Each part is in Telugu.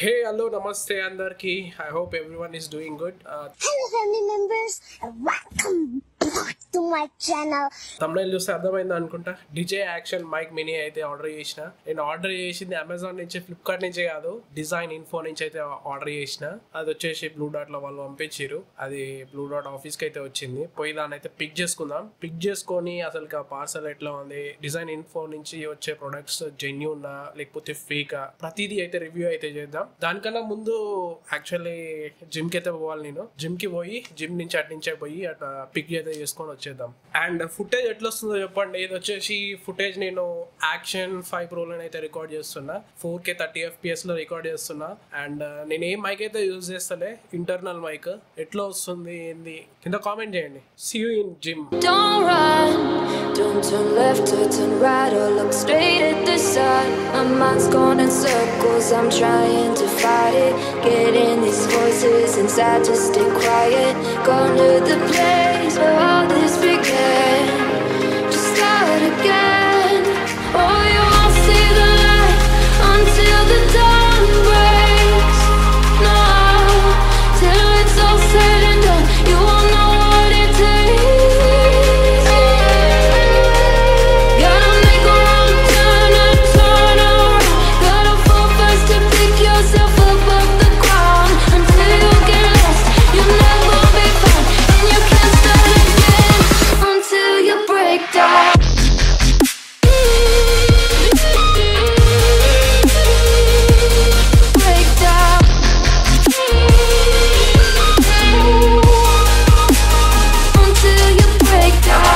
Hey, hello, namaste, andarki. I hope everyone is doing good. Hello, family members, and welcome back to my channel. thumbnail చూస్తే అర్థమైంది అనుకుంటా. డిజే యాక్షన్ మైక్ మినీ అయితే ఆర్డర్ చేసిన. నేను ఆర్డర్ చేసింది అమెజాన్ నుంచి, ఫ్లిప్కార్ట్ నుంచి కాదు, డిజైన్ ఇన్ఫో నుంచి అయితే ఆర్డర్ చేసిన. అది వచ్చేసి బ్లూ డాట్ లో వాళ్ళు పంపించారు. అది బ్లూ డాట్ ఆఫీస్ కి అయితే వచ్చింది. పోయి దాన్ని అయితే పిక్ చేసుకుందాం. పిక్ చేసుకొని అసలు పార్సల్ ఎట్లా ఉంది, డిజైన్ ఇన్ఫో నుంచి వచ్చే ప్రొడక్ట్స్ జెన్యూన్ లేకపోతే ఫేక్, ప్రతిదీ అయితే రివ్యూ అయితే చేద్దాం. దానికన్నా ముందు యాక్చువల్లీ జిమ్ కి అయితే పోవాలి. నేను జిమ్ కి పోయి జిమ్ నుంచి అట్నుంచే పోయి అట్లా పిక్ అయితే చేసుకొని వచ్చేద్దాం. అండ్ ఫుటేజ్ ఎట్లా వస్తుందో చెప్పండి. ఇది వచ్చేసి ఫుటేజ్ నేను యాక్షన్ 5 Pro లో అయితే రికార్డ్ చేస్తున్నా. 4K 30 FPS లో రికార్డ్ చేస్తున్నా. అండ్ నేను ఏ మైక్ అయితే యూజ్ చేస్తలే, ఇంటర్నల్ మైక్. ఎట్లా వస్తుంది ఏంది కింద కామెంట్ చేయండి. See you in gym. Don't run, don't turn left or turn right or look straight at the sun. My mind's going in circles, I'm trying to fight it. Getting these voices inside to stay quiet. Gone to the place where all this began. Just start again. Oh, you won't see the light until the dawn breaks. No, till it's all said and done, you won't know what it takes. Gotta make a wrong turn and turn around. Gotta fall fast to pick yourself up off the ground. Until you get lost, you'll never be found. And you can't start again until you break down. Break down. Until you break down.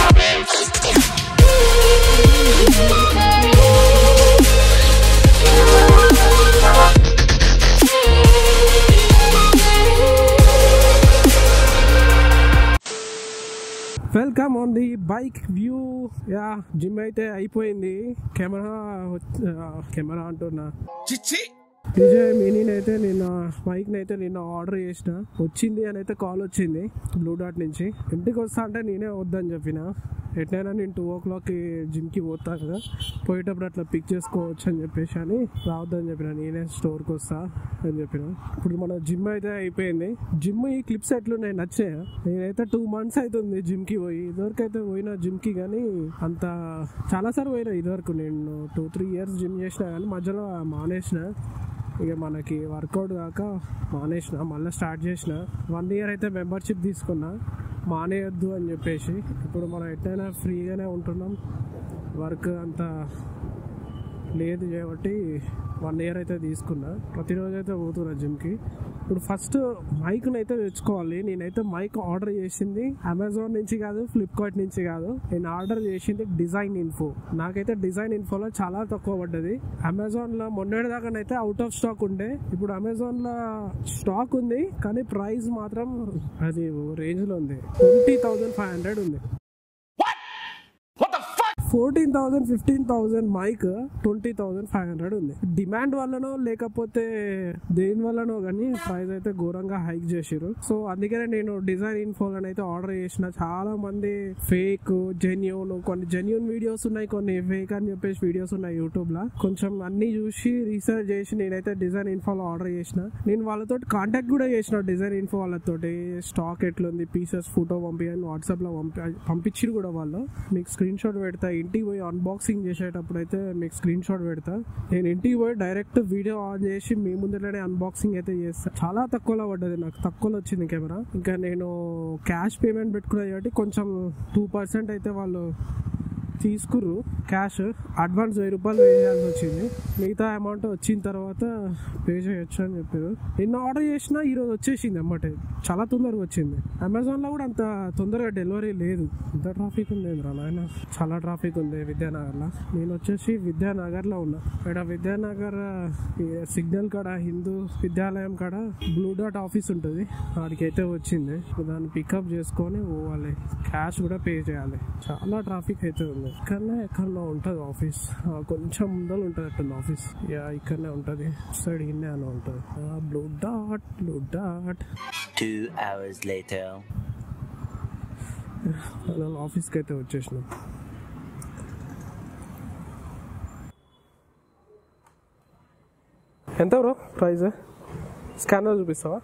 Welcome on the bike view. Yeah, gym అయితే అయిపోయింది. కెమెరా అంటున్నా, డిజే మినీని అయితే నిన్న మైక్ని అయితే నిన్న ఆర్డర్ చేసిన. వచ్చింది అని అయితే కాల్ వచ్చింది బ్లూ డాట్ నుంచి. ఇంటికి వస్తా అంటే నేనే వద్దని చెప్పిన. ఎట్లయినా నేను 2 o'clockకి జిమ్కి పోతా కదా, పోయేటప్పుడు అట్లా పిక్ చేసుకోవచ్చు అని చెప్పేసి అని రావద్దని చెప్పిన. నేనే స్టోర్కి వస్తా అని చెప్పిన. ఇప్పుడు మన జిమ్ అయితే అయిపోయింది. జిమ్ ఈ క్లిప్స్ ఎట్లున్నాయి, నచ్చాయా? నేనైతే 2 months అవుతుంది జిమ్కి పోయి. ఇదివరకు అయితే పోయినా జిమ్కి, కానీ అంత చాలాసార్లు పోయినా. ఇదివరకు నేను 2-3 years జిమ్ చేసిన, కానీ మధ్యలో మానేసిన. ఇక మనకి వర్కౌట్ కాక మానేసిన, మళ్ళీ స్టార్ట్ చేసిన. 1 year అయితే మెంబర్షిప్ తీసుకున్నా, మానేయొద్దు అని చెప్పేసి. ఇప్పుడు మనం ఎట్లయినా ఫ్రీగానే ఉంటున్నాం, వర్క్ అంతా లేదు కాబట్టి 1 year అయితే తీసుకున్నా. ప్రతిరోజు అయితే పోతున్నా జిమ్కి. ఇప్పుడు ఫస్ట్ మైక్ని అయితే తెచ్చుకోవాలి. నేనైతే మైక్ ఆర్డర్ చేసింది అమెజాన్ నుంచి కాదు, ఫ్లిప్కార్ట్ నుంచి కాదు. నేను ఆర్డర్ చేసింది డిజైన్ ఇన్ఫో. నాకైతే డిజైన్ ఇన్ఫోలో చాలా తక్కువ పడ్డది. అమెజాన్లో మొన్నటిదాకానైతే అవుట్ ఆఫ్ స్టాక్ ఉండే. ఇప్పుడు అమెజాన్లో స్టాక్ ఉంది, కానీ ప్రైస్ మాత్రం అది రేంజ్లో ఉంది. 20,500 ఉంది. 14,000 15,000 మైక్ 20,500 ఉంది. డిమాండ్ వల్లనో లేకపోతే దేని వల్లనో కానీ ప్రైస్ అయితే ఘోరంగా హైక్ చేసారు. సో అందుకనే నేను డిజైన్ ఇన్ఫోలో అయితే ఆర్డర్ చేసిన. చాలా మంది ఫేక్, జెన్యూన్, కొన్ని జెన్యూన్ వీడియోస్ ఉన్నాయి, కొన్ని ఫేక్ అని చెప్పేసి వీడియోస్ ఉన్నాయి యూట్యూబ్ లో. కొంచెం అన్ని చూసి రీసెర్చ్ చేసి నేనైతే డిజైన్ ఇన్ఫోలో ఆర్డర్ చేసిన. నేను వాళ్ళతో కాంటాక్ట్ కూడా చేసిన, డిజైన్ ఇన్ఫో వాళ్ళతోటి. స్టాక్ ఎట్లుంది, పీసెస్ ఫోటో పంపించని వాట్సాప్ లో పంపించిరు కూడా వాళ్ళు. మీకు స్క్రీన్ షాట్ పెడతా, ఇంటికి పోయి అన్బాక్సింగ్ చేసేటప్పుడు అయితే మీకు స్క్రీన్ షాట్ పెడతా. నేను ఇంటికి పోయి డైరెక్ట్ వీడియో ఆన్ చేసి మీ ముందులోనే అన్బాక్సింగ్ అయితే చేస్తాను. చాలా తక్కువలో పడ్డది, నాకు తక్కువలో వచ్చింది కెమెరా. ఇంకా నేను క్యాష్ పేమెంట్ పెట్టుకున్నా కాబట్టి కొంచెం 2% అయితే వాళ్ళు తీసుకుర్రు. క్యాష్ అడ్వాన్స్ 1000 రూపాయలు పే చేయాల్సి వచ్చింది. మిగతా అమౌంట్ వచ్చిన తర్వాత పే చేయొచ్చు అని చెప్పారు. నిన్న ఆర్డర్ చేసినా ఈరోజు వచ్చేసింది అన్నమాట. చాలా తొందరగా వచ్చింది. అమెజాన్లో కూడా అంత తొందరగా డెలివరీ లేదు. ఇంత ట్రాఫిక్ ఉంది రా నాయన, చాలా ట్రాఫిక్ ఉంది విద్యానగర్లో. నేను వచ్చేసి విద్యానగర్లో ఉన్నా. ఇక్కడ విద్యానగర్ సిగ్నల్ కాడ హిందూ విద్యాలయం కాడ బ్లూ డాట్ ఆఫీస్ ఉంటుంది, వాడికైతే వచ్చింది. దాన్ని పికప్ చేసుకొని పోవాలి. క్యాష్ కూడా పే చేయాలి. చాలా ట్రాఫిక్ అయితే ఉంది. ఇక్కడనే ఎక్కడో ఉంటుంది ఆఫీస్, కొంచెం ముందర ఉంటుంది అట్టుంది ఆఫీస్. ఇక్కడనే ఉంటుంది, సైడ్ ఇన్నే అని ఉంటుంది. Blue dot 2 hours later. ఆఫీస్కి అయితే వచ్చేసినాం. ఎంత బ్రో ప్రైస్? స్కానర్ చూపిస్తావా?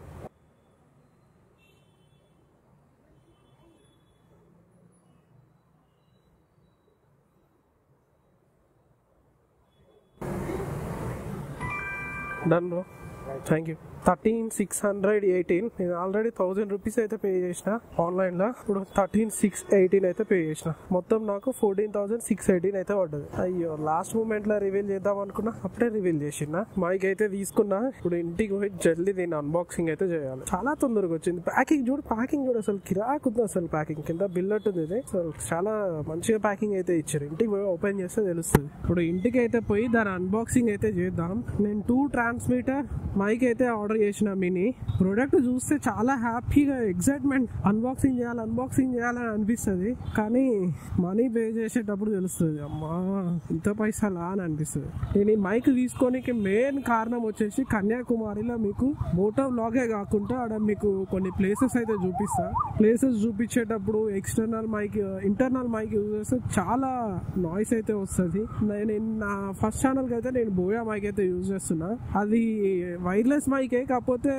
Done bro, thank you. 13,618. నేను ఆల్రెడీ 1,000 రూపీస్ అయితే పే చేసిన ఆన్లైన్లో. ఇప్పుడు 13,618 అయితే పే చేసిన. మొత్తం నాకు 14,618 అయితే పడ్డది. అయ్యో, లాస్ట్ మూమెంట్ లో రివీల్ చేద్దాం అనుకున్నా, అప్పుడే రివీల్ చేసిన. మైక్ అయితే తీసుకున్నా. ఇప్పుడు ఇంటికి పోయి జల్దీ దీన్ని అన్బాక్సింగ్ అయితే చేయాలి. చాలా తొందరగా వచ్చింది. ప్యాకింగ్ చూడు అసలు కిరాకుంది. అసలు ప్యాకింగ్ కింద బిల్ ఉంటుంది ఇది. అసలు చాలా మంచిగా ప్యాకింగ్ అయితే ఇచ్చారు. ఇంటికి పోయి ఓపెన్ చేస్తే తెలుస్తుంది. ఇప్పుడు ఇంటికి అయితే పోయి దాని అన్బాక్సింగ్ అయితే చేద్దాం. నేను 2 ట్రాన్స్మిటర్ మైక్ అయితే ఆర్డర్ చేసిన. మినీ ప్రోడక్ట్ చూస్తే చాలా హ్యాపీగా ఎక్సైట్మెంట్, అన్బాక్సింగ్ చేయాలని అనిపిస్తుంది. కానీ మనీ పే చేసేటప్పుడు తెలుస్తుంది, అమ్మా ఇంత పైసలా అని అనిపిస్తుంది. నేను ఈ మైక్ తీసుకోనికి మెయిన్ కారణం వచ్చేసి కన్యాకుమారిలో మీకు మోటో వ్లాగే కాకుండా అక్కడ మీకు కొన్ని ప్లేసెస్ అయితే చూపిస్తా. ప్లేసెస్ చూపించేటప్పుడు ఇంటర్నల్ మైక్ యూజ్ చేస్తే చాలా నాయిస్ అయితే వస్తుంది. నేను నా ఫస్ట్ ఛానల్ కి అయితే నేను బోయా మైక్ అయితే యూజ్ చేస్తున్నా. అది వైర్లెస్ మైకే, కాకపోతే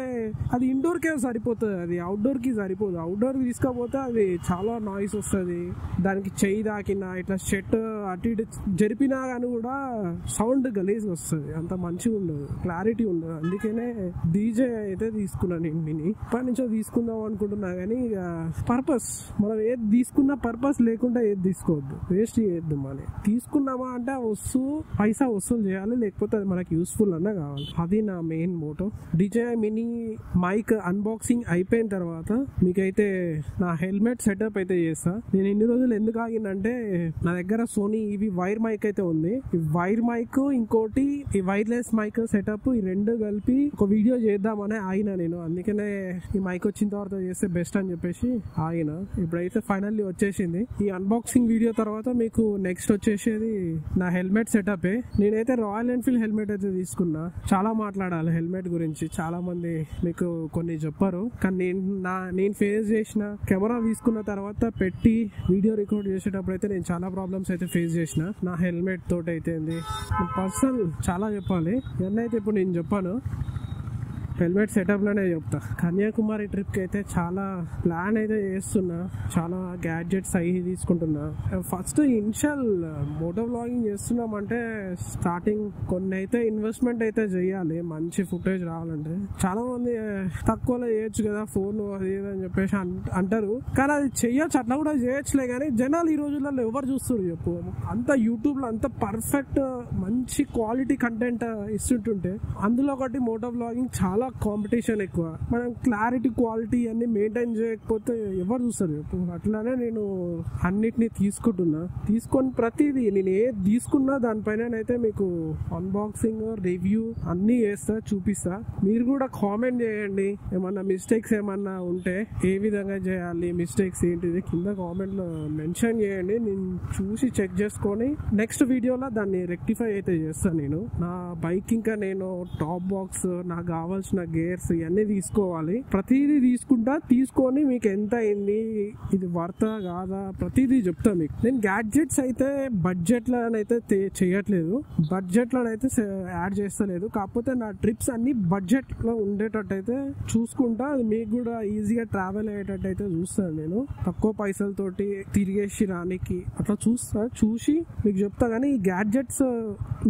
అది ఇండోర్ కే సరిపోతుంది, అది అవుట్డోర్ కి సరిపోదు. అవుట్డోర్ కి తీసుకపోతే అది చాలా నాయిస్ వస్తుంది. దానికి చెయ్యి దాకినా ఇట్లా షెట్ అటు ఇటు జరిపినా కానీ కూడా సౌండ్ గలీజ్ వస్తుంది, అంత మంచిగా ఉండదు, క్లారిటీ ఉండదు. అందుకనే డీజే అయితే తీసుకున్నా నేను మినీ. ఇప్పటి నుంచో తీసుకుందాం అనుకుంటున్నా కానీ ఇక పర్పస్, మనం ఏది తీసుకున్నా పర్పస్ లేకుండా ఏది తీసుకోవద్దు, వేస్ట్ చేయొద్దు. మనీ తీసుకున్నామా అంటే పైసా వసూలు చేయాలి, లేకపోతే అది మనకి యూస్ఫుల్ అన్నా కావాలి. అది నా main motto. DJ mini mic unboxing అయిపోయిన తర్వాత మీకైతే నా హెల్మెట్ సెటప్ అయితే చేస్తా. నేను ఇన్ని రోజులు ఎందుకు ఆగినంటే నా దగ్గర సోనీ ఇవి వైర్ మైక్ అయితే ఉంది. ఈ వైర్ మైక్ ఇంకోటి ఈ వైర్లెస్ మైక్ సెటప్, ఈ రెండు కలిపి ఒక వీడియో చేద్దామని ఆగిన నేను. అందుకనే ఈ మైక్ వచ్చిన తర్వాత చేస్తే బెస్ట్ అని చెప్పేసి ఆగిన. ఇప్పుడైతే ఫైనల్లీ వచ్చేసింది. ఈ అన్బాక్సింగ్ వీడియో తర్వాత మీకు నెక్స్ట్ వచ్చేసేది నా హెల్మెట్ సెటప్. నేనైతే రాయల్ ఎన్ఫీల్డ్ హెల్మెట్ అయితే తీసుకున్నా. చాలా మాట్లాడాలి హెల్మెట్ గురించి, చాలా మంది మీకు కొన్ని చెప్పారు. కానీ నేను ఫేస్ చేసిన, కెమెరా తీసుకున్న తర్వాత పెట్టి వీడియో రికార్డ్ చేసేటప్పుడు అయితే నేను చాలా ప్రాబ్లమ్స్ అయితే ఫేస్ చేసిన నా హెల్మెట్ తోటి. అయితే పర్సనల్ చాలా చెప్పాలి, ఎన్నైతే ఇప్పుడు నేను చెప్పాను హెల్మెట్ సెటప్ లోనే చెప్తా. కన్యాకుమారి ట్రిప్ కి అయితే చాలా ప్లాన్ అయితే చేస్తున్నా, చాలా గ్యాడ్జెట్స్ అయ్యి తీసుకుంటున్నా. ఫస్ట్ ఇనిషియల్ మోటో వ్లాగింగ్ చేస్తున్నామంటే స్టార్టింగ్ కొన్ని అయితే ఇన్వెస్ట్మెంట్ అయితే చెయ్యాలి, మంచి ఫుటేజ్ రావాలంటే. చాలా మంది తక్కువలో చేయొచ్చు కదా ఫోన్ అది అని చెప్పేసి అంటారు, కానీ అది చెయ్యొచ్చు, అట్లా కూడా చేయొచ్చులే. కానీ జనాలు ఈ రోజులలో ఎవరు చూస్తారు చెప్పు? అంత యూట్యూబ్ లో అంత పర్ఫెక్ట్ మంచి క్వాలిటీ కంటెంట్ ఇస్తుంటుంటే అందులో ఒకటి మోటో వ్లాగింగ్ చాలా కాంపిటీషన్ ఎక్కువ. మనం క్లారిటీ క్వాలిటీ అన్ని మెయింటైన్ చేయకపోతే ఎవరు చూస్తారు చెప్పు? అట్లానే నేను అన్నిటినీ తీసుకొని ప్రతిదీ నేను ఏది తీసుకున్నా దానిపైన అయితే మీకు అన్బాక్సింగ్ రివ్యూ అన్ని చేస్తా, చూపిస్తా. మీరు కూడా కామెంట్ చేయండి, ఏమన్నా మిస్టేక్స్ ఏమన్నా ఉంటే ఏ విధంగా చేయాలి, మిస్టేక్స్ ఏంటిది కింద కామెంట్ లో మెన్షన్ చేయండి. నేను చూసి చెక్ చేసుకొని నెక్స్ట్ వీడియోలో దాన్ని రెక్టిఫై అయితే చేస్తాను. నేను నా బైక్ ఇంకా నేను టాప్ బాక్స్, నాకు కావాల్సిన గేర్స్ ఇవన్నీ తీసుకోవాలి. ప్రతిదీ తీసుకొని మీకు ఎంత అయింది, ఇది వర్తా కాదా, ప్రతిదీ చెప్తా మీకు. నేను గ్యాడ్జెట్స్ అయితే బడ్జెట్ లోనైతే చేయట్లేదు, బడ్జెట్ లోనైతే యాడ్ చేస్తలేదు. కాకపోతే నా ట్రిప్స్ అన్ని బడ్జెట్ లో ఉండేటట్టు అయితే చూసుకుంటా, అది మీకు కూడా ఈజీగా ట్రావెల్ అయ్యేటట్టు అయితే చూస్తాను. నేను తక్కువ పైసలతోటి తిరిగేసి రానికి అట్లా చూసి మీకు చెప్తా. కానీ ఈ గ్యాడ్జెట్స్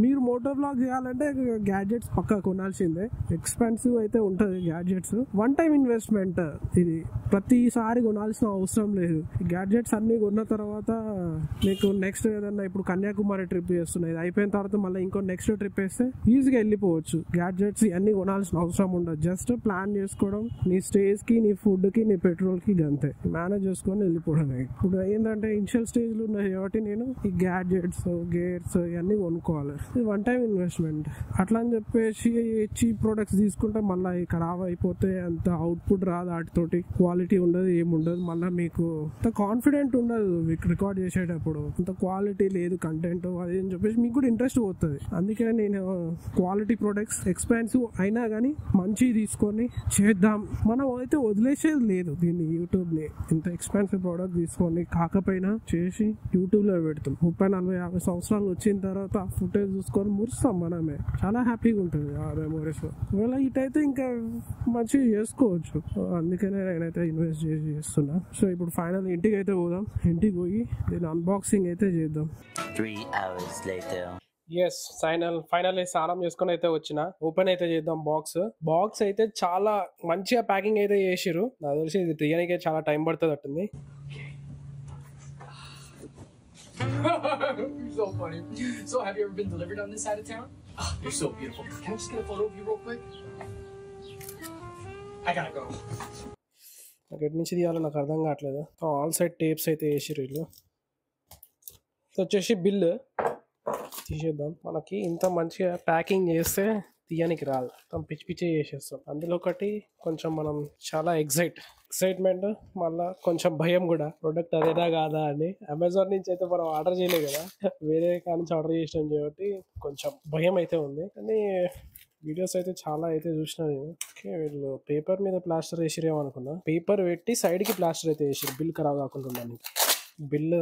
మీరు మోటో బ్లాగ్ చేయాలంటే గ్యాడ్జెట్స్ పక్కా కొనాల్సిందే. ఎక్స్పెన్సివ్ అయితే ఉంటది గ్యాడ్జెట్స్. వన్ టైం ఇన్వెస్ట్మెంట్, ఇది ప్రతిసారి కొనాల్సిన అవసరం లేదు. గ్యాడ్జెట్స్ అన్ని కొన్న తర్వాత మీకు నెక్స్ట్ ఏదన్నా ఇప్పుడు కన్యాకుమారి ట్రిప్ చేస్తున్నాయి, ఇది అయిపోయిన తర్వాత మళ్ళీ ఇంకో నెక్స్ట్ ట్రిప్ వేస్తే ఈజీగా వెళ్ళిపోవచ్చు. గ్యాడ్జెట్స్ అన్ని కొనాల్సిన అవసరం ఉండదు, జస్ట్ ప్లాన్ చేసుకోవడం, నీ స్టేజ్ కి, నీ ఫుడ్ కి, నీ పెట్రోల్ కి అంతే మేనేజ్ చేసుకొని వెళ్ళిపోవడమే. ఇప్పుడు ఏంటంటే ఇనిషియల్ స్టేజ్ లో ఉన్నాయి కాబట్టి నేను ఈ గ్యాడ్జెట్స్, గేర్స్ ఇవన్నీ కొనుక్కోవాలి. ఇది వన్ టైం ఇన్వెస్ట్మెంట్. అట్లా అని చెప్పేసి చీప్ ప్రొడక్ట్స్ తీసుకుంటే మళ్ళీ ఖరాబ్ అయిపోతే అంత అవుట్పుట్ రాదు, వాటితోటి క్వాలిటీ ఉండదు, ఏముండదు. మళ్ళీ మీకు అంత కాన్ఫిడెంట్ ఉండదు రికార్డ్ చేసేటప్పుడు, అంత క్వాలిటీ లేదు కంటెంట్ అది అని చెప్పేసి మీకు కూడా ఇంట్రెస్ట్ పోతుంది. అందుకే నేను క్వాలిటీ ప్రొడక్ట్స్ ఎక్స్పెన్సివ్ అయినా కానీ మంచి తీసుకొని చేద్దాం. మనం అయితే వదిలేసేది లేదు దీన్ని, యూట్యూబ్ ని ఇంత ఎక్స్పెన్సివ్ ప్రోడక్ట్ తీసుకొని కాకపోయినా చేసి యూట్యూబ్ లో పెడతాం. 30, 40, 50 సంవత్సరాలు వచ్చిన తర్వాత ఫుటేజ్ చూసుకొని మురుస్తాం మనమే. చాలా హ్యాపీగా ఉంటుంది ఆ మెమోరీస్. ఒకవేళ ఇటైతే పెడితే ఇంకా మంచిగా చేసుకోవచ్చు. అందుకనే నేనైతే ఇన్వెస్ట్ చేస్తున్నా. సో ఇప్పుడు ఫైనల్ ఇంటికి అయితే పోదాం. ఇంటికి పోయి దీని అన్బాక్సింగ్ అయితే చేద్దాం. 3 hours later. ఎస్ ఫైనల్ స్నానం చేసుకొని అయితే వచ్చిన. ఓపెన్ అయితే చేద్దాం. బాక్స్ అయితే చాలా మంచిగా ప్యాకింగ్ అయితే చేసిర్రు. నాకు తెలిసి ఇది తీయడానికి చాలా టైం పడుతుంది అట్టుంది. You're so funny. So, have you ever been delivered on this side of town? Oh, you're so beautiful. Can I just get a photo of you real quick? I gotta go. నాకు ఎటు నుంచి తీయాలో నాకు అర్థం కావట్లేదు. ఆల్ సైడ్ టేప్స్ అయితే వేసిర్రు వీళ్ళు. వచ్చేసి బిల్లు తీసేద్దాం. మనకి ఇంత మంచిగా ప్యాకింగ్ చేస్తే తీయనికి రాదు, మొత్తం పిచ్చి పిచ్చి చేసేస్తాం. అందులో ఒకటి కొంచెం మనం చాలా ఎక్సైట్మెంట్, మళ్ళీ కొంచెం భయం కూడా, ప్రొడక్ట్ అదేదా కాదా అని. అమెజాన్ నుంచి అయితే మనం ఆర్డర్ చేయలేదు కదా, వేరే కాడ నుంచి ఆర్డర్ చేసినాం కాబట్టి కొంచెం భయం అయితే ఉంది. కానీ వీడియోస్ అయితే చాలా అయితే చూసినా నేను. ఓకే, వీళ్ళు పేపర్ మీద ప్లాస్టర్ వేసిరేమో అనుకున్నా. పేపర్ పెట్టి సైడ్కి ప్లాస్టర్ అయితే వేసారు బిల్ ఖరాబ్ కాకుండా ఉండడానికి. బిల్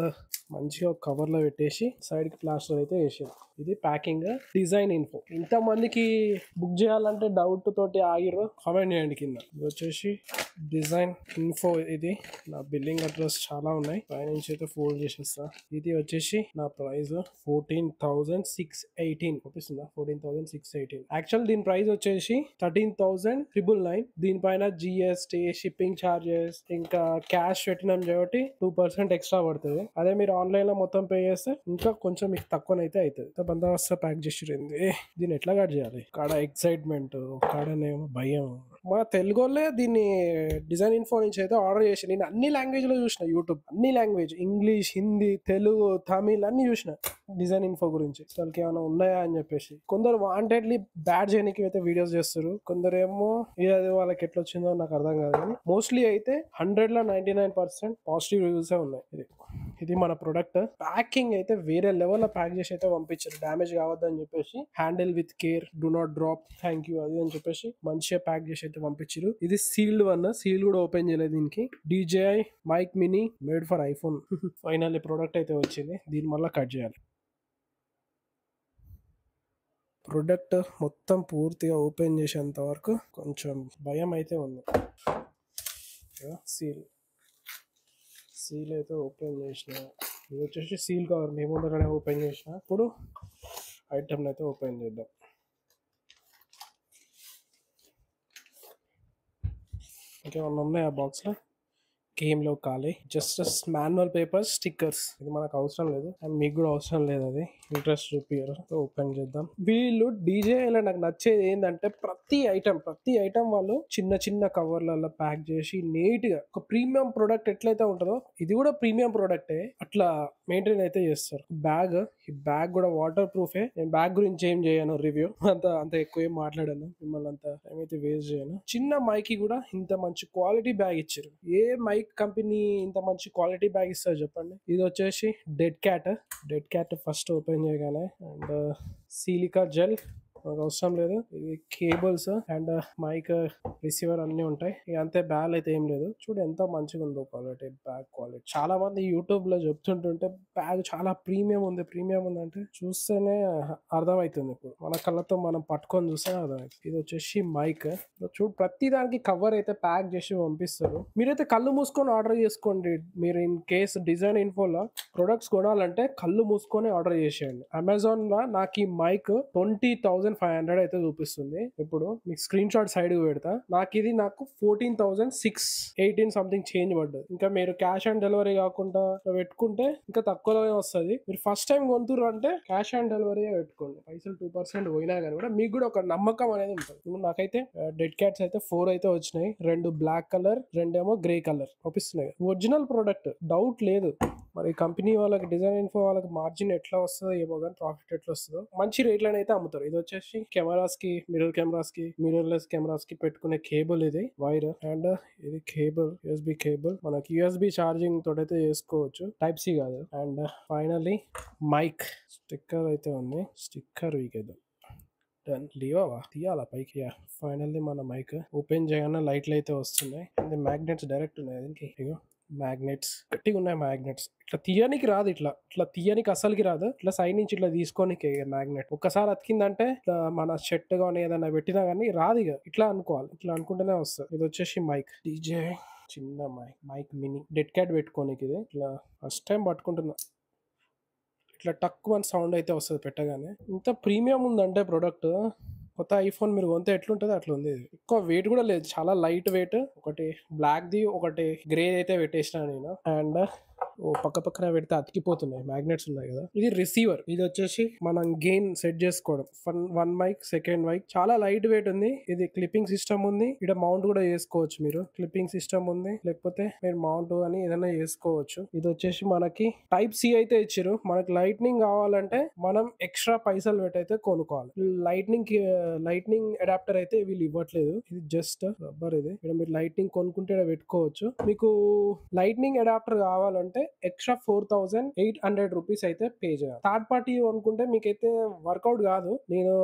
మంచిగా కవర్లో పెట్టేసి సైడ్కి ప్లాస్టర్ అయితే వేసారు. ఇది ప్యాకింగ్ డిజైన్ ఇన్ఫో. ఇంతమందికి బుక్ చేయాలంటే డౌట్ తోటి ఆగిరు, కామెంట్ చేయండి కింద. ఇది వచ్చేసి డిజైన్ ఇన్ఫో. ఇది నా బిల్లింగ్ అడ్రస్ చాలా ఉన్నాయి, పైనుంచి అయితే ఫోల్డ్ చేసేస్తా. ఇది వచ్చేసి నా ప్రైస్ 14,618 చూపిస్తుందా, 14,618. యాక్చువల్ దీని ప్రైస్ వచ్చేసి 13,999. దీనిపైన జిఎస్టీ, షిప్పింగ్ ఛార్జెస్, ఇంకా క్యాష్ పెట్టినాం కాబట్టి 2% ఎక్స్ట్రా పడుతుంది. అదే మీరు ఆన్లైన్ లో మొత్తం పే చేస్తే ఇంకా కొంచెం మీకు తక్కువనైతే అవుతుంది. బందోబస్తు ప్యాక్ చేసిరింది. దీన్ని ఎట్లా కట్ చేయాలి? కాడ ఎక్సైట్మెంట్, కాడనేమో భయం. మన తెలుగు వాళ్ళే దీన్ని డిజైన్ ఇన్ఫో నుంచి అయితే ఆర్డర్ చేసి, నేను అన్ని లాంగ్వేజ్ లో చూసిన, యూట్యూబ్ అన్ని లాంగ్వేజ్, ఇంగ్లీష్, హిందీ, తెలుగు, తమిళ్ అన్ని చూసిన డిజైన్ ఇన్ఫో గురించి. అసలుకి ఏమైనా ఉన్నాయా అని చెప్పేసి. కొందరు వాంటెడ్లీ బ్యాడ్ చేయడానికి అయితే వీడియోస్ చేస్తారు, కొందరు ఏమో ఇది వాళ్ళకి ఎట్లా వచ్చిందో నాకు అర్థం కాదు. కానీ మోస్ట్లీ అయితే 100లో 99% పాజిటివ్ రివ్యూసే ఉన్నాయి. ఇది మన ప్రొడక్ట్. ప్యాకింగ్ అయితే వేరే లెవెల్ ప్యాక్ చేసి అయితే పంపించారు, డ్యామేజ్ కావద్దు అని చెప్పేసి. Handle with care, do not drop, thank you అది అని చెప్పేసి మంచిగా ప్యాక్ చేసి అయితే పంపించారు. ఇది సీల్డ్ వన్, సీల్ కూడా ఓపెన్ చేయలేదు దీనికి. DJI mic mini made for iPhone. Final product అయితే వచ్చింది. దీని వల్ల కట్ చేయాలి. ప్రొడక్ట్ మొత్తం పూర్తిగా ఓపెన్ చేసేంత వరకు కొంచెం భయం అయితే ఉంది. సీల్ అయితే ఓపెన్ చేసిన. ఇది వచ్చేసి సీల్ కవర్ మీ ముందరనే ఓపెన్ చేసిన. ఇప్పుడు ఐటమ్ అయితే ఓపెన్ చేద్దాం. ఇంకేమన్నా ఉన్నాయి ఆ బాక్స్లో? గేమ్ లో ఖాళీ, జస్ట్ మాన్యువల్ పేపర్స్, స్టిక్కర్స్. ఇది మనకు అవసరం లేదు అండ్ మీకు కూడా అవసరం లేదు. అది ఇంట్రెస్ట్ చూపియరు. ఓపెన్ చేద్దాం. వీళ్ళు DJIలో నాకు నచ్చేది ఏంటంటే ప్రతి ఐటమ్ వాళ్ళు చిన్న చిన్న కవర్లలో ప్యాక్ చేసి నీట్ గా ఒక ప్రీమియం ప్రొడక్ట్ ఎట్లయితే ఉంటుందో ఇది కూడా ప్రీమియం ప్రొడక్టే అట్లా మెయింటైన్ అయితే చేస్తారు. ఈ బ్యాగ్ కూడా వాటర్ ప్రూఫే. నేను బ్యాగ్ గురించి ఏం చేయను రివ్యూ, అంత ఎక్కువ ఏం మాట్లాడాను, మిమ్మల్ని అంత టైం అయితే వేస్ట్ చేయను. చిన్న మైకి కూడా ఇంత మంచి క్వాలిటీ బ్యాగ్ ఇచ్చారు. ఏ మైక్ కంపెనీ ఇంత మంచి క్వాలిటీ బ్యాగ్ ఇస్తారు చెప్పండి. ఇది వచ్చేసి డెడ్ క్యాట్ ఫస్ట్ ఓపెన్ చేయగానే. అండ్ సిలికా జెల్ మనకు అవసరం లేదు. ఇది కేబుల్స్ అండ్ మైక్, రిసీవర్ అన్ని ఉంటాయి. ఇక అంతే, బ్యాగ్ అయితే ఏం లేదు. చూడు ఎంత మంచిగా ఉందో క్వాలిటీ, బ్యాగ్ క్వాలిటీ. చాలా మంది యూట్యూబ్ లో చెప్తుంటుంటే బ్యాగ్ చాలా ప్రీమియం ఉంది అంటే చూస్తేనే అర్థమవుతుంది. ఇప్పుడు మన కళ్ళతో మనం పట్టుకొని చూస్తేనే అర్థమవుతుంది. ఇది వచ్చేసి మైక్. చూడు ప్రతి దానికి కవర్ అయితే ప్యాక్ చేసి పంపిస్తారు. మీరైతే కళ్ళు మూసుకొని ఆర్డర్ చేసుకోండి. మీరు ఇన్ కేస్ డిజైన్ ఇన్ఫోలో ప్రొడక్ట్స్ కొనాలంటే కళ్ళు మూసుకొని ఆర్డర్ చేసేయండి. అమెజాన్ లో నాకు ఈ మైక్ 20,500 అయితే చూపిస్తుంది. ఇప్పుడు మీకు స్క్రీన్ షాట్ సైడ్ పెడతా. నాకు 14,618 సంథింగ్ చేంజ్ పడ్డది. ఇంకా మీరు క్యాష్ ఆన్ డెలివరీ కాకుండా పెట్టుకుంటే ఇంకా తక్కువలోనే వస్తుంది. మీరు ఫస్ట్ టైం కొంటుర్రు అంటే క్యాష్ ఆన్ డెలివరీ పెట్టుకోండి. పైసలు 2% పోయినా కానీ కూడా మీకు కూడా ఒక నమ్మకం అనేది ఉంటుంది. నాకైతే డెడ్ క్యాట్స్ అయితే 4 అయితే వచ్చినాయి. 2 బ్లాక్ కలర్, 2 ఏమో గ్రే కలర్ చూపిస్తున్నాయి. ఒరిజినల్ ప్రోడక్ట్, డౌట్ లేదు. మరి కంపెనీ వాళ్ళకి, డిజైన్ ఇన్ఫో వాళ్ళకి మార్జిన్ ఎట్లా వస్తుందో ఏమో కానీ, ప్రాఫిట్ ఎట్లా వస్తుందో. మంచి రేట్లను అయితే అమ్ముతారు. ఇది వచ్చేసి కెమెరాస్ కి, మిర్రర్లెస్ కెమెరాస్ కి పెట్టుకునే కేబుల్. ఇది వైర్ అండ్ ఇది కేబుల్, USB కేబుల్. మనకి USB ఛార్జింగ్ తోటైతే చేసుకోవచ్చు, Type-C కాదు. అండ్ ఫైనల్లీ మైక్ స్టిక్కర్ అయితే ఉంది. స్టిక్కర్ వీకేద్దాం. డన్. తీయాలా పైకి. ఫైనల్లీ మన మైక్ ఓపెన్ చేయగానే లైట్లు అయితే వస్తున్నాయి. మ్యాగ్నెట్స్ డైరెక్ట్ ఉన్నాయి దీనికి. ఇగో మ్యాగ్నెట్స్ గట్టిగా ఉన్నాయి. మ్యాగ్నెట్స్ ఇట్లా తీయనికి రాదు, ఇట్లా తీయనికి అసలుకి రాదు. ఇట్లా సైడ్ నుంచి ఇట్లా తీసుకోనికి మ్యాగ్నెట్ ఒక్కసారి అతికిందంటే ఇట్లా మన షర్ట్ కానీ ఏదైనా పెట్టినా కానీ రాదు. ఇక ఇట్లా అనుకోవాలి, ఇట్లా అనుకుంటేనే వస్తుంది. ఇది వచ్చేసి మైక్ డీజే చిన్న మైక్ మినీ డెడ్ క్యాట్ పెట్టుకోనికి. ఇది ఇట్లా ఫస్ట్ టైం పట్టుకుంటున్నా. ఇట్లా టక్ వన్ సౌండ్ అయితే వస్తుంది పెట్టగానే. ఇంత ప్రీమియం ఉందంటే ప్రోడక్ట్, కొత్త ఐఫోన్ మీరు కొంత ఎట్లుంటుంది అట్లా ఉంది. ఇది ఎక్కువ వెయిట్ కూడా లేదు, చాలా లైట్ వెయిట్. ఒకటి బ్లాక్ ది ఒకటి గ్రే అయితే పెట్టేసిన నేను. అండ్ పక్క పక్కన పెడితే అతికిపోతున్నాయి, మ్యాగ్నెట్స్ ఉన్నాయి కదా. ఇది రిసీవర్, ఇది వచ్చేసి మనం గెయిన్ సెట్ చేసుకోవడం. వన్ మైక్, సెకండ్ మైక్, చాలా లైట్ వెయిట్ ఉంది. ఇది క్లిప్పింగ్ సిస్టమ్ ఉంది, ఇక్కడ మౌంట్ కూడా చేసుకోవచ్చు మీరు. క్లిప్పింగ్ సిస్టమ్ ఉంది, లేకపోతే మీరు మౌంట్ అని ఏదైనా చేసుకోవచ్చు. ఇది వచ్చేసి మనకి టైప్ సి అయితే ఇచ్చారు. మనకి లైట్నింగ్ కావాలంటే మనం ఎక్స్ట్రా పైసలు పెట్టి అయితే కొనుక్కోవాలి. లైట్నింగ్ అడాప్టర్ అయితే వీళ్ళు ఇవ్వట్లేదు, ఇది జస్ట్ రబ్బర్. ఇది ఇక్కడ మీరు లైట్నింగ్ కొనుక్కుంటే పెట్టుకోవచ్చు. మీకు లైట్నింగ్ అడాప్టర్ కావాలంటే ఎక్స్ట్రా 4800 రూపీస్ అయితే పే చేయాలి. థర్డ్ పార్టీ అనుకుంటే మీకైతే వర్కౌట్ కాదు. నేను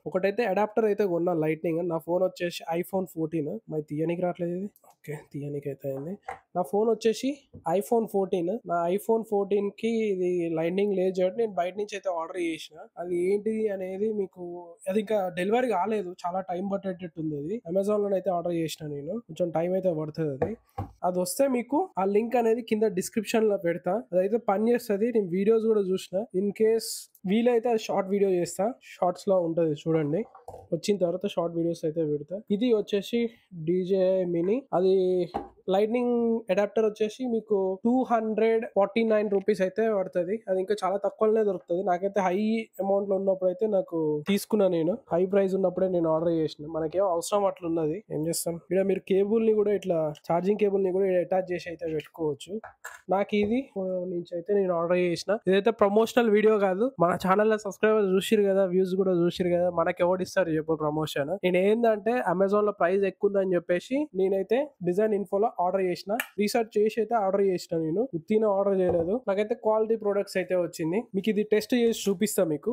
ఒకటైతే అడాప్టర్ అయితే కొన్నా లైట్నింగ్. నా ఫోన్ వచ్చేసి ఐఫోన్ 14, మరి తీయనికి రావట్లేదు ఇది. ఓకే, తీయనికి అయితే అయింది. నా ఫోన్ వచ్చేసి ఐఫోన్ 14. నా ఐఫోన్ 14 కి ఇది లైట్నింగ్ లేదు కాబట్టి నేను బయట నుంచి అయితే ఆర్డర్ చేసిన. అది ఏంటిది అనేది మీకు, అది ఇంకా డెలివరీ కాలేదు, చాలా టైం పట్టేటట్టు ఉంది. అది అమెజాన్ లో అయితే ఆర్డర్ చేసిన నేను, కొంచెం టైం అయితే పడుతుంది. అది వస్తే మీకు ఆ లింక్ అనేది కింద డిస్క్రిప్షన్ లో పెడతా, అదైతే పని చేస్తుంది. నేను వీడియోస్ కూడా చూసిన. ఇన్ కేస్ వీలైతే అది షార్ట్ వీడియో చేస్తా, షార్ట్స్ లో ఉంటది చూడండి. వచ్చిన తర్వాత షార్ట్ వీడియోస్ అయితే పెడతా. ఇది వచ్చేసి డీజే మినీ, అది లైట్నింగ్ అడాప్టర్ వచ్చేసి మీకు 249 రూపీస్ అయితే పడుతుంది. అది ఇంకా చాలా తక్కువనే దొరుకుతుంది. నాకైతే హై అమౌంట్ లో ఉన్నప్పుడు అయితే నాకు తీసుకున్నా, నేను హై ప్రైస్ ఉన్నప్పుడే నేను ఆర్డర్ చేసిన. మనకేమో అవసరం అట్లా ఉన్నది, ఏం చేస్తాం. ఇక్కడ మీరు కేబుల్ ని కూడా ఇట్లా ఛార్జింగ్ కేబుల్ ని కూడా అటాచ్ చేసి అయితే పెట్టుకోవచ్చు. నాకు ఇది నుంచి అయితే నేను ఆర్డర్ చేసిన. ఇదైతే ప్రమోషనల్ వీడియో కాదు, మన ఛానల్ లో సబ్స్క్రైబర్ చూసిరు కదా, వ్యూస్ కూడా చూసిరు కదా, మనకి ఎవడిస్తారు చెప్పు ప్రమోషన్. నేను ఏంటంటే అమెజాన్ లో ప్రైస్ ఎక్కువ ఉందని చెప్పేసి నేనైతే డిజైన్ ఇన్ఫోలో ఆర్డర్ చేసిన. రీసెర్చ్ చేసి అయితే ఆర్డర్ చేసిన, నేను ఉత్తిన ఆర్డర్ చేయలేదు. నాకైతే క్వాలిటీ ప్రొడక్ట్స్ అయితే వచ్చింది. మీకు ఇది టెస్ట్ చేసి చూపిస్తా మీకు.